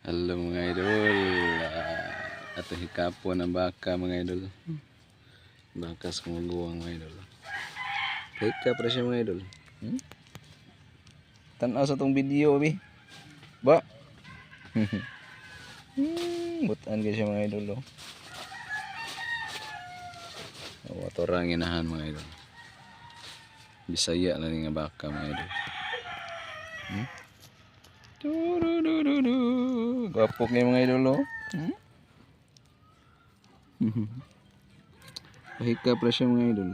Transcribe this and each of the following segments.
Hello mga idol. Ato hikapon ang baka mga idol. Bakas kumuguang mga idol. Hika pa siya mga idol. Tanaw sa tong video bi. Ba. Butan ka siya mga idol. Ato orang inahan mga idol. Bisaya lang nga baka mga idol. Gapok niya mga idol. Pahika pa siya mga idol.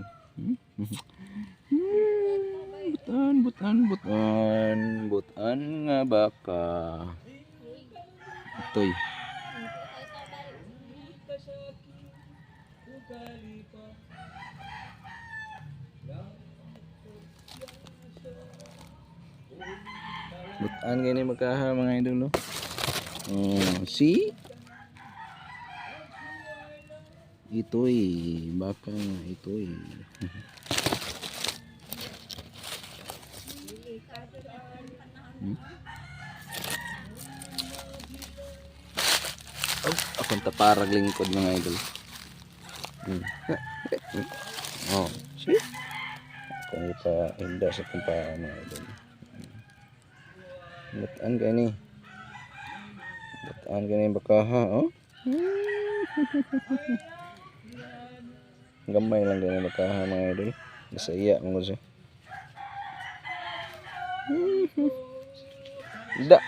Butan nga baka. Itoy. Butan gani magkaha mga idol. See? Itoy, baka nga itoy. Oh, akong taparag lingkod mga idol. Oh, see? Akong ipahinda sa kong paa mga idol. Butan gani. Butan gani bakaha, oh. Gamay lang gani bakaha mga idol. Bisaya mo siya. Da.